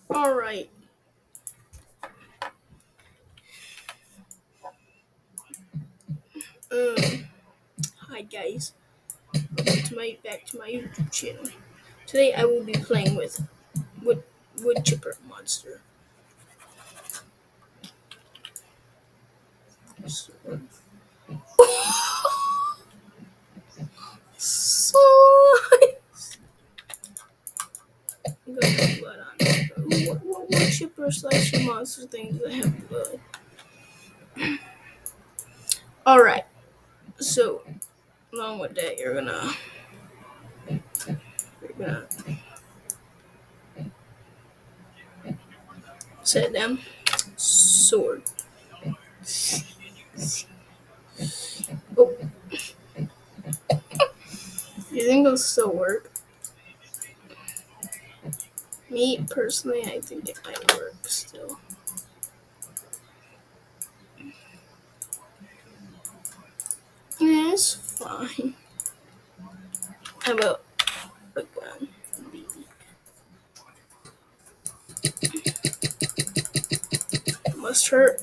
Alright. Um, Hi guys. Welcome to back to my YouTube channel. Today I will be playing with wood wood chipper monster. So, so I'm gonna put blood on it. What wood chipper slasher monster thing does have blood? Alright, so along with that you're gonna set them sword. Oh, you think it'll still work? Me personally, I think it might work still. Yeah, it's fine. How about a gun? Must hurt.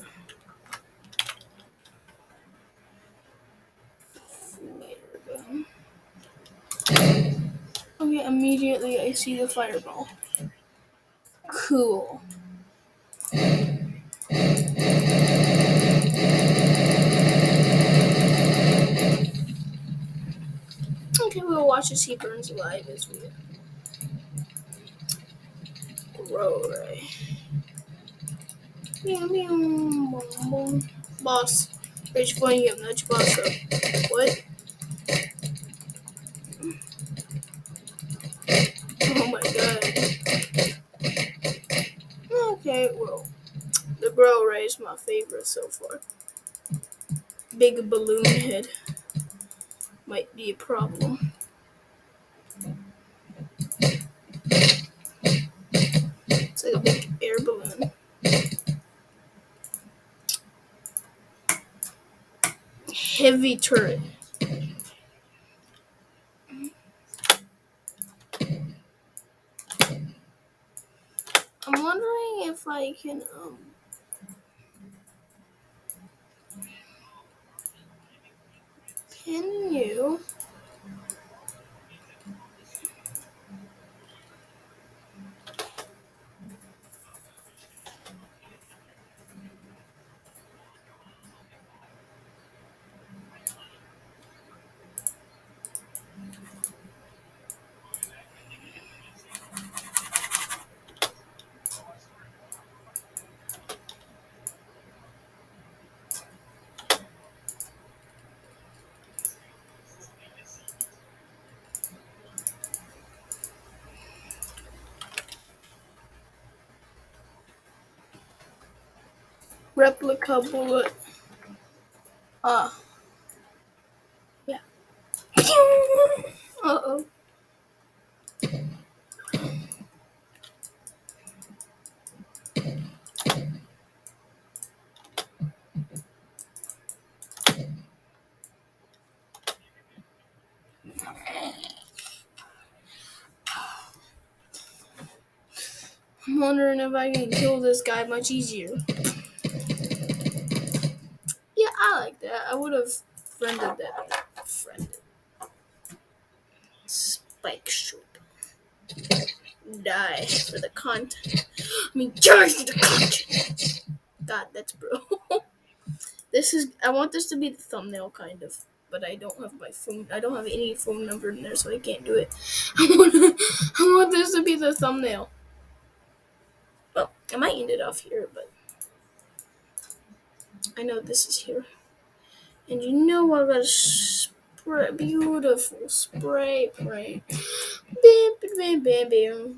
Later gun. Okay, immediately I see the fireball. Cool. Okay, we'll watch as he burns alive as we grow, right? Meow meow. Boom, boom. Boss. Rage point, you have nudge boss up. What? Oh my god. Okay, well, the grow ray is my favorite so far. Big balloon head might be a problem. It's like a big air balloon. Heavy turret. I'm wondering if I can you replica bullet? Yeah. Uh-oh. I'm wondering if I can kill this guy much easier. Yeah, I like that. I would have friended that. Friended. Spike shoot. Die for the content. I mean, die for the content. God, that's bro. I want this to be the thumbnail, kind of. But I don't have my phone. I don't have any phone number in there, so I can't do it. I want this to be the thumbnail. Well, I might end it off here, but I know this is here. And you know I got a beautiful spray paint. Bam, bam, bam, bam, bam.